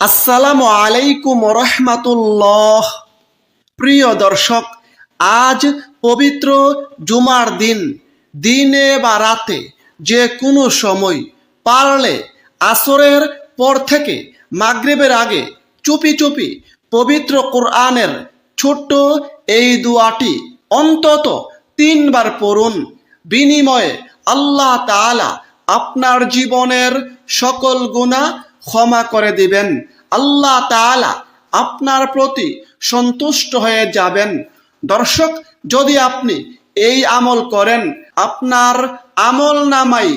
আসসালামু আলাইকুম রহমাতুল্লাহ। প্রিয় দর্শক, আজ পবিত্র জুমার দিন। দিনে বা রাতে যে কোনো সময় পারলে আসরের পর থেকে মাগরিবের আগে চুপি চুপি পবিত্র কোরআনের ছোট্ট এই দুআটি অন্তত 3 বার পড়ুন। বিনিময়ে আল্লাহ তাআলা আপনার জীবনের সকল গুনাহ ক্ষমা করে দিবেন। আল্লাহ তাআলা আপনার প্রতি সন্তুষ্ট হয়ে যাবেন। দর্শক, যদি আপনি এই আমল করেন, আপনার আমল নামাই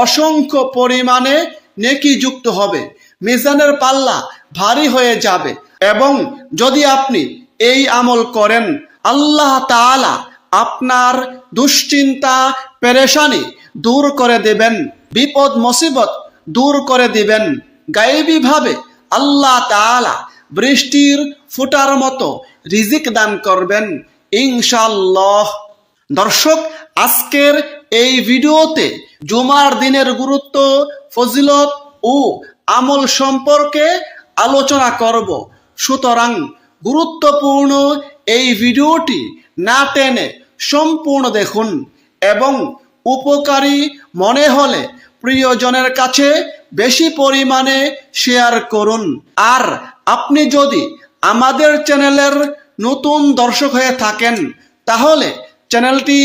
অসংখ্য পরিমাণে নেকি যুক্ত হবে, মিজানের পাল্লা ভারী হয়ে যাবে। এবং যদি আপনি এই আমল করেন, আল্লাহ তাআলা আপনার দুশ্চিন্তা পেরেশানি দূর করে দেবেন, বিপদ মুসিবত দূর করে দিবেন। গায়েবী ভাবে আল্লাহ তাআলা বৃষ্টির ফোঁটার মতো রিজিক দান করবেন ইনশাআল্লাহ। দর্শক, আজকের এই ভিডিওতে জুমার দিনের গুরুত্ব, ফজিলত ও আমল সম্পর্কে আলোচনা করব। সুতরাং গুরুত্বপূর্ণ এই ভিডিওটি না টেনে সম্পূর্ণ দেখুন এবং উপকারী মনে হলে প্রিয়জনের কাছে বেশি পরিমাণে শেয়ার করুন। আর আপনি যদি আমাদের চ্যানেলের নতুন দর্শক হয়ে থাকেন, তাহলে চ্যানেলটি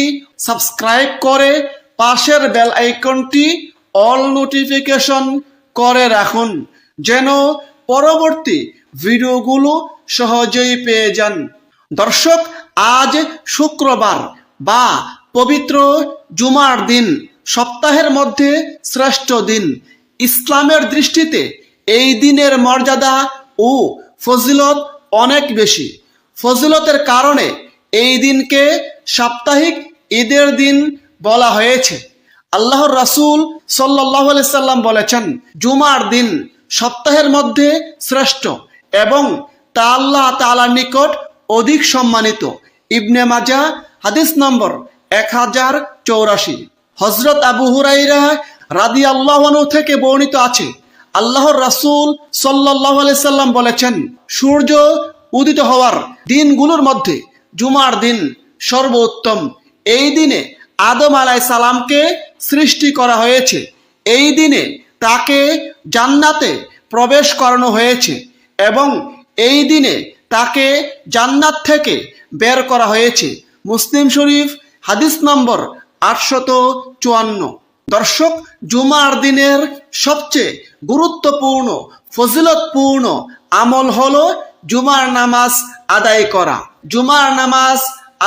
সাবস্ক্রাইব করে পাশের বেল আইকনটি অল নোটিফিকেশন করে রাখুন, যেন পরবর্তী ভিডিওগুলো সহজেই পেয়ে যান। দর্শক, আজ শুক্রবার বা পবিত্র জুমার দিন, সপ্তাহের মধ্যে শ্রেষ্ঠ দিন। ইসলামের দৃষ্টিতে এই দিনের মর্যাদা ও ফজিলত অনেক বেশি। ফজিলতের কারণে এই দিনকে সাপ্তাহিক ঈদের দিন বলা হয়েছে। আল্লাহর রাসূল সাল্লাল্লাহু আলাইহি সাল্লাম বলেছেন, জুমার দিন সপ্তাহের মধ্যে শ্রেষ্ঠ এবং তা আল্লাহ তাআলার নিকট অধিক সম্মানিত। ইবনে মাজাহ হাদিস নম্বর 1084। হযরত আবু হুরায়রা রাদিয়াল্লাহু আনহু থেকে বর্ণিত আছে, আল্লাহর রাসূল সাল্লাল্লাহু আলাইহি সাল্লাম বলেছেন, সূর্য উদিত হওয়ার দিনগুলোর মধ্যে জুমার দিন সর্বোত্তম। এই দিনে আদম আলাইহিস সালামকে সৃষ্টি করা হয়েছে। এই দিনে তাকে জান্নাতে প্রবেশ করানো হয়েছে এবং এই দিনে তাকে জান্নাত থেকে বের করা হয়েছে। মুসলিম শরীফ হাদিস নম্বর 854। দর্শক, জুমার দিনের সবচেয়ে গুরুত্বপূর্ণ ফজিলতপূর্ণ আমল হলো জুমার নামাজ আদায় করা। জুমার নামাজ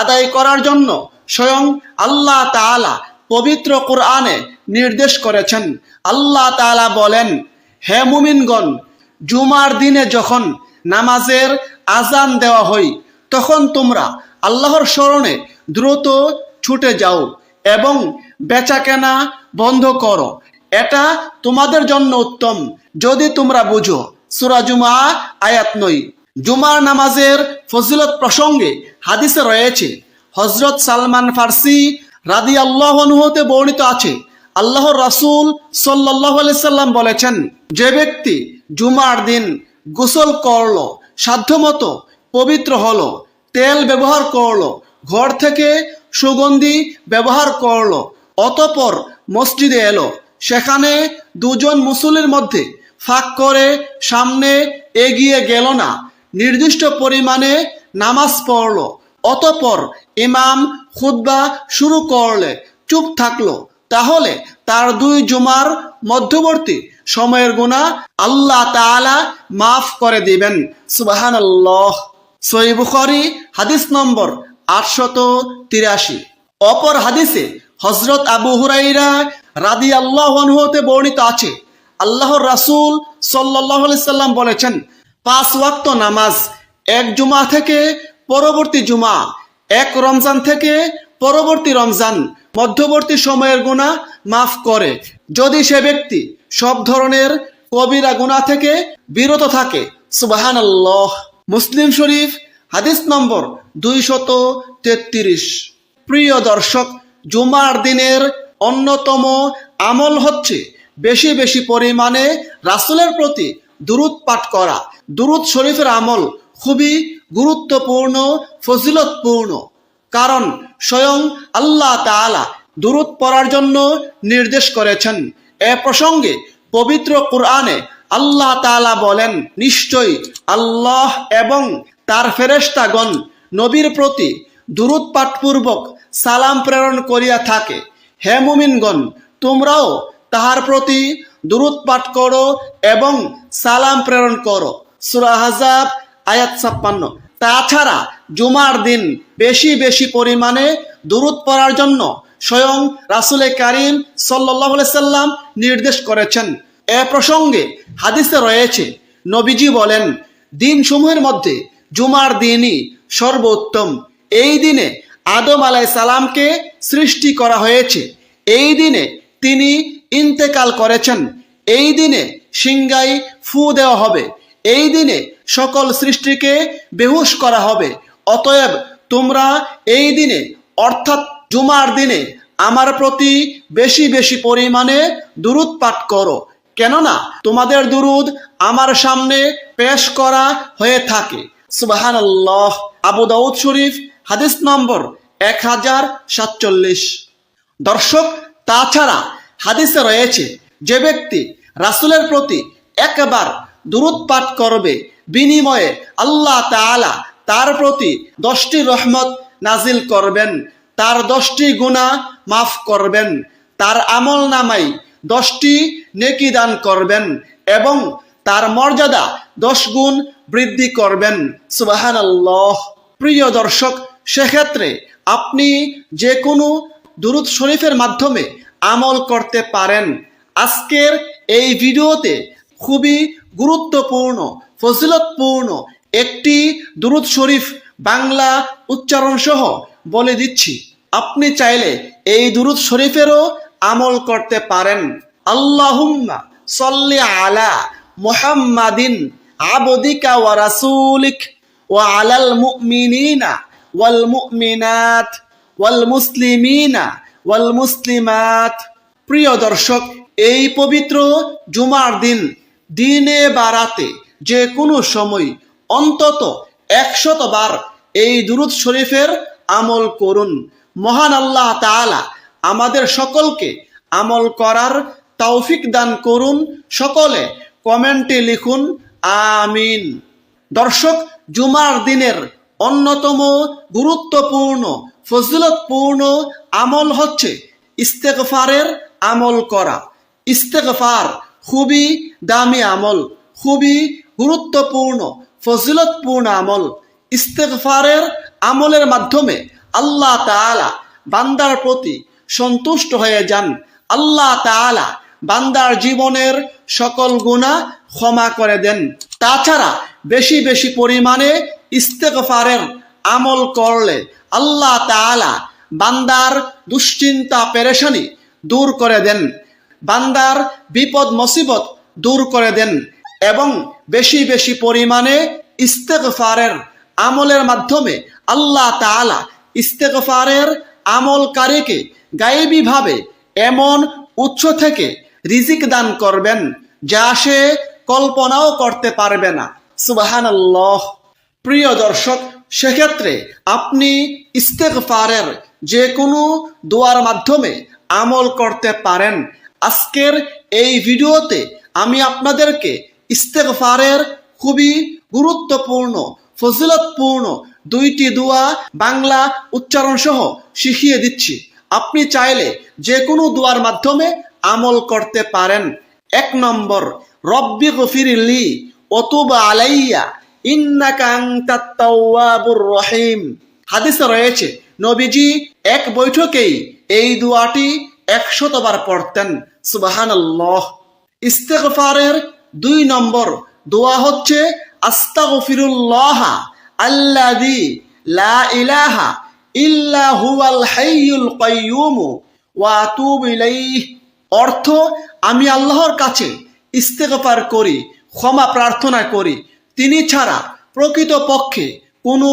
আদায় করার জন্য স্বয়ং আল্লাহ তাআলা পবিত্র কোরআনে নির্দেশ করেছেন। আল্লাহ তাআলা বলেন, হে মুমিনগণ, জুমার দিনে যখন নামাজের আজান দেওয়া হয়, তখন তোমরা আল্লাহর স্মরণে দ্রুত ছুটে যাও এবং বেচাকেনা বন্ধ করো। এটা তোমাদের জন্য উত্তম, যদি তোমরা বুঝো। সূরা জুমআ আয়াত 9। জুমার নামাজের ফজিলত প্রসঙ্গে হাদিসে রয়েছে, হযরত সালমান ফারসি রাদিয়াল্লাহু আনহু হতে বর্ণিত আছে, আল্লাহর রাসূল সাল্লাল্লাহু আলাইহি সাল্লাম বলেছেন, যে ব্যক্তি জুমার দিন গোসল করলো, সাধ্যমতো পবিত্র হলো, তেল ব্যবহার করলো, ঘর থেকে সুগন্ধি ব্যবহার করলো, অতঃপর মসজিদে এলো, সেখানে দুজন মুসল্লির মধ্যে ফাঁক করে সামনে এগিয়ে গেল না, নির্দিষ্ট পরিমাণে নামাজ পড়লো, অতঃপর ইমাম খুতবা শুরু করলে চুপ থাকলো, তাহলে তার 2 জুমার মধ্যবর্তী সময়ের গুনাহ আল্লাহ তাআলা মাফ করে দিবেন। সুবহানাল্লাহ। সহিহ বুখারী হাদিস নম্বর 883। অপর হাদিসে হযরত আবু হুরায়রা রাদিয়াল্লাহু আনহু হতে বর্ণিত আছে, আল্লাহর রাসূল সাল্লাল্লাহু আলাইহি সাল্লাম বলেছেন, 5 ওয়াক্ত নামাজ এক জুমা থেকে পরবর্তী জুমা, এক রমজান থেকে পরবর্তী রমজান মধ্যবর্তী সময়ের গুনাহ মাফ করে, যদি সে ব্যক্তি সব ধরনের কবিরা গুনাহ থেকে বিরত থাকে। সুবহানাল্লাহ। মুসলিম শরীফ হাদিস নম্বর 233। প্রিয় দর্শক, জুমার দিনের অন্যতম আমল হচ্ছে বেশি বেশি পরিমাণে রাসূলের প্রতি দুরূদ পাঠ করা। দুরূদ শরীফের আমল খুবই গুরুত্বপূর্ণ, ফজিলতপূর্ণ, কারণ স্বয়ং আল্লাহ তাআলা দুরূদ পড়ার জন্য নির্দেশ করেছেন। এ প্রসঙ্গে পবিত্র কুরআনে আল্লাহ তাআলা বলেন, নিশ্চয়ই আল্লাহ এবং তার ফেরেশতাগণ নবীর প্রতি দুরূদ পাঠপূর্বক সালাম প্রেরণ করিয়া থাকে। হে মুমিনগণ, তোমরাও তাহার প্রতি দুরূদ পাঠ করো এবং সালাম প্রেরণ করো। সূরা আহজাব আয়াত 56। তাছাড়া জুমার দিন বেশি বেশি পরিমাণে দুরূদ পড়ার জন্য স্বয়ং রাসূল কারীম সাল্লাল্লাহু আলাইহি সাল্লাম নির্দেশ করেছেন। এ প্রসঙ্গে হাদিসে রয়েছে, নবীজি বলেন, দিনসমূহের মধ্যে জুমার দিনই সর্বোত্তম। এই দিনে আদম আলাইহিস সালামকে সৃষ্টি করা হয়েছে। এই দিনে তিনি ইন্তেকাল করেছেন। এই দিনে সিংহায় ফু দেওয়া হবে। এই দিনে সকল সৃষ্টিকে বেহুশ করা হবে। অতএব তোমরা এই দিনে অর্থাৎ জুমার দিনে আমার প্রতি বেশি বেশি পরিমাণে দুরূদ পাঠ করো, কেননা তোমাদের দুরূদ আমার সামনে পেশ করা হয়ে থাকে। সুবহানাল্লাহ। আবু দাউদ শরীফ হাদিস নম্বর 1047। দর্শক, তাছাড়া হাদিসে রয়েছে, যে ব্যক্তি রাসূলের প্রতি একবার দুরূদ পাঠ করবে, বিনিময়ে আল্লাহ তাআলা তার প্রতি 10টি রহমত নাজিল করবেন, তার 10টি গুনাহ মাফ করবেন, তার আমল নামায় 10টি নেকি দান করবেন এবং তার মর্যাদা 10 গুণ বৃদ্ধি করবেন। সুবহানাল্লাহ। প্রিয় দর্শক, সেক্ষেত্রে আপনি যে কোনো দুরূদ শরীফের মাধ্যমে আমল করতে পারেন। আজকের এই ভিডিওতে খুবই গুরুত্বপূর্ণ, ফজিলতপূর্ণ একটি দুরূদ শরীফ বাংলা উচ্চারণ সহ বলে দিচ্ছি। আপনি চাইলে এই দুরূদ শরীফেরও আমল করতে পারেন। আল্লাহুম্মা সাল্লি আলা মুহাম্মাদিন আবদিকা ওয়া রাসূলিক ওয়া আলাল মুমিনিনা ওয়াল মুমিনাত ওয়াল মুসলিমিনা ওয়াল মুসলিমাত। প্রিয় দর্শক, এই পবিত্র জুমার দিন দিনে বা রাতে যে কোনো সময় অন্তত 100 বার এই দুরূদ শরীফের আমল করুন। মহান আল্লাহ তাআলা আমাদের সকলকে আমল করার তৌফিক দান করুন। সকলে কমেন্টে লিখুন আমিন। দর্শক, জুমার দিনের অন্যতম গুরুত্বপূর্ণ ফজিলতপূর্ণ আমল হচ্ছে ইস্তেগফারের আমল করা। ইস্তেগফার খুবই দামি আমল, খুবই গুরুত্বপূর্ণ ফজিলতপূর্ণ আমল। ইস্তেগফারের আমলের মাধ্যমে আল্লাহ তাআলা বান্দার প্রতি সন্তুষ্ট হয়ে যান। আল্লাহ তাআলা বান্দার জীবনের সকল গুনাহ ক্ষমা করে দেন। তাছাড়া বেশি বেশি পরিমাণে ইস্তেগফারের আমল করলে আল্লাহ তাআলা বান্দার দুশ্চিন্তা পেরেশানি দূর করে দেন, বান্দার বিপদ মুসিবত দূর করে দেন এবং বেশি বেশি পরিমাণে ইস্তেগফারের আমলের মাধ্যমে আল্লাহ তাআলা ইস্তেগফারের আমলকারীকে গায়েবীভাবে এমন উৎস থেকে রিজিক দান করবেন যা সে কল্পনাও করতে পারবে না। সুবহানাল্লাহ। প্রিয় দর্শক, সেক্ষেত্রে আপনি ইস্তেগফারের যে কোনো দোয়ার মাধ্যমে আমল করতে পারেন। আজকের এই ভিডিওতে আমি আপনাদেরকে ইস্তেগফারের খুবই গুরুত্বপূর্ণ ফজিলতপূর্ণ 2টি দোয়া বাংলা উচ্চারণ সহ শিখিয়ে দিচ্ছি। আপনি চাইলে যে কোনো দোয়ার মাধ্যমে আমল করতে পারেন। 1 নম্বর, রব্বি গফিরলি ওয়া তুব আলাইয়া ইন্নাকা আনতাত তাওয়াবুর রহিম। হাদিসে রয়েছে, নবীজি এক বৈঠকেই এই দোয়াটি 100 বার পড়তেন। সুবহানাল্লাহ। ইস্তেগফারের 2 নম্বর দোয়া হচ্ছে আস্তাগফিরুল্লাহ আল্লাযী লা ইলাহা ইল্লা হুয়াল হাইয়ুল কাইয়্যুম ওয়া আতুবু ইলাইহি। অর্থ, আমি আল্লাহর কাছে ইস্তেগফার করি, ক্ষমা প্রার্থনা করি, তিনি ছাড়া প্রকৃত পক্ষে কোনো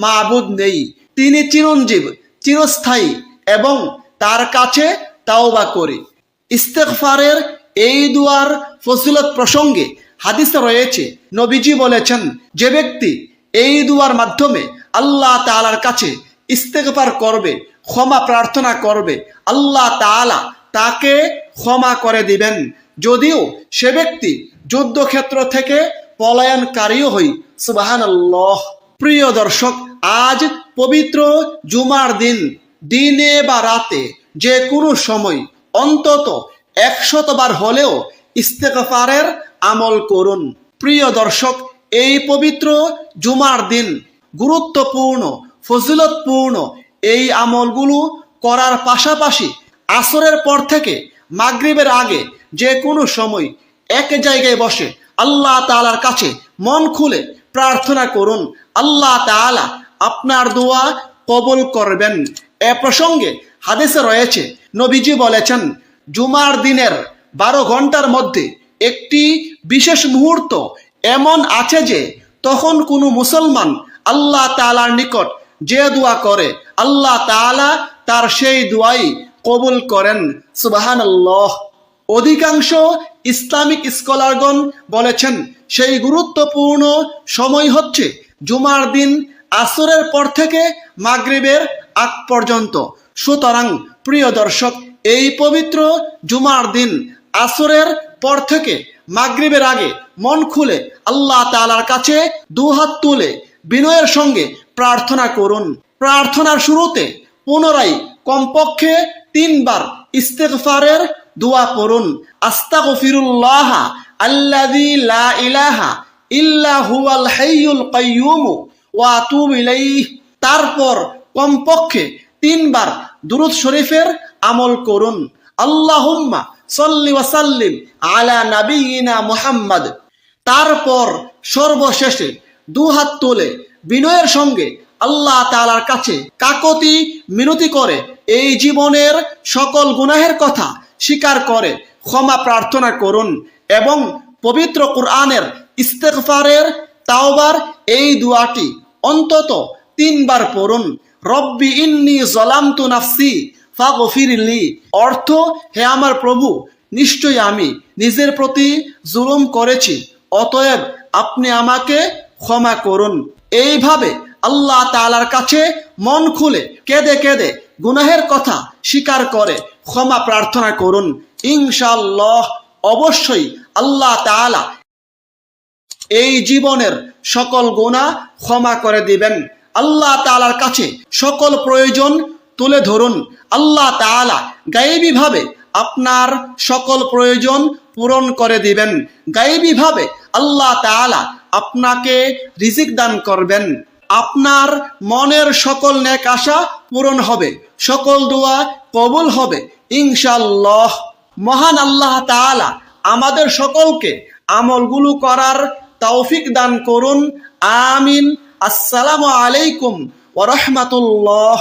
মাবুদ নেই, তিনি চিরঞ্জীব, চিরস্থায়ী এবং তার কাছে তাওবা করি। ইস্তেগফারের এই দুয়ার ফজিলত প্রসঙ্গে হাদিসে রয়েছে, নবীজি বলেছেন, যে ব্যক্তি এই দুয়ার মাধ্যমে আল্লাহ তাআলার কাছে ইস্তেগফার করবে, ক্ষমা প্রার্থনা করবে, আল্লাহ তাআলা তাকে ক্ষমা করে দিবেন, যদিও সে ব্যক্তি যুদ্ধক্ষেত্র থেকে পলায়নকারীও হই। সুবহানাল্লাহ। প্রিয় দর্শক, আজ পবিত্র জুমার দিন, দিনে বা রাতে যে কোনো সময় অন্তত 100 বার হলেও ইস্তেগফারের আমল করুন। প্রিয় দর্শক, এই পবিত্র জুমার দিন গুরুত্বপূর্ণ, ফজিলতপূর্ণ এই আমলগুলো করার পাশাপাশি আসরের পর থেকে মাগরিবের আগে যে কোনো সময় এক জায়গায় বসে আল্লাহ তাআলার কাছে মন খুলে প্রার্থনা করুন। আল্লাহ তাআলা আপনার দোয়া কবুল করবেন। এ প্রসঙ্গে হাদিসে রয়েছে, নবীজি বলেছেন, জুমার দিনের 12 ঘন্টার মধ্যে একটি বিশেষ মুহূর্ত এমন আছে যে তখন কোনো মুসলমান আল্লাহ তাআলার নিকট যে দোয়া করে আল্লাহ তাআলা তার সেই দোয়াই কবুল করেন। সুবহানাল্লাহ। অধিকাংশ ইসলামিক স্কলারগণ বলেছেন সেই গুরুত্বপূর্ণ সময় হচ্ছে জুমার দিন আসরের পর থেকে মাগরিবের আগ পর্যন্ত। সুতরাং প্রিয় দর্শক, এই পবিত্র জুমার দিন আসরের পর থেকে মাগরিবের আগে মন খুলে আল্লাহ তাআলার কাছে দুহাত তুলে বিনয়ের সঙ্গে প্রার্থনা করুন। প্রার্থনার শুরুতে পুনরায় কমপক্ষে 3 বার ইস্তেগফারের দোয়া পড়ুন। আস্তাগফিরুল্লাহ আল্লাযী লা ইলাহা ইল্লা হুয়াল হাইয়ুল কাইয়্যুম ওয়া আতুবু ইলাইহি। তারপর কমপক্ষে 3 বার দুরূদ শরীফের আমল করুন। আল্লাহুম্মা সাল্লি ওয়া সাল্লিম আলা নাবিয়িনা মুহাম্মদ। তারপর সর্বশেষে দুহাত তুলে বিনয়ের সঙ্গে আল্লাহ তাআলার কাছে কাকতি মিনতি করে এই জীবনের সকল গুনাহের কথা স্বীকার করে ক্ষমা প্রার্থনা করুন এবং পবিত্র কুরআনের ইস্তেগফারের তাওবার এই দোয়াটি অন্তত 3 বার পড়ুন। রব্বি ইন্নী যালামতু নাফসি ফাগফিরলি। অর্থ, হে আমার প্রভু, নিশ্চয়ই আমি নিজের প্রতি জুলুম করেছি, অতএব আপনি আমাকে ক্ষমা করুন। এইভাবে আল্লাহ তাআলার কাছে মন খুলে কেঁদে কেঁদে গুনাহের কথা স্বীকার করে ক্ষমা প্রার্থনা করুন। ইনশাআল্লাহ অবশ্যই আল্লাহ তাআলা এই জীবনের সকল গুনাহ ক্ষমা করে দিবেন। আল্লাহ তাআলার কাছে সকল প্রয়োজন তুলে ধরুন। আল্লাহ তাআলা গায়েবীভাবে আপনার সকল প্রয়োজন পূরণ করে দিবেন। গায়েবীভাবে আল্লাহ তাআলা আপনাকে রিজিক দান করবেন। আপনার মনের সকল নেক আশা পূরণ হবে, সকল দোয়া কবুল হবে ইনশাআল্লাহ। মহান আল্লাহ তাআলা আমাদের সকলকে আমলগুলো করার তৌফিক দান করুন। আমিন। আসসালামু আলাইকুম ওয়া রাহমাতুল্লাহ।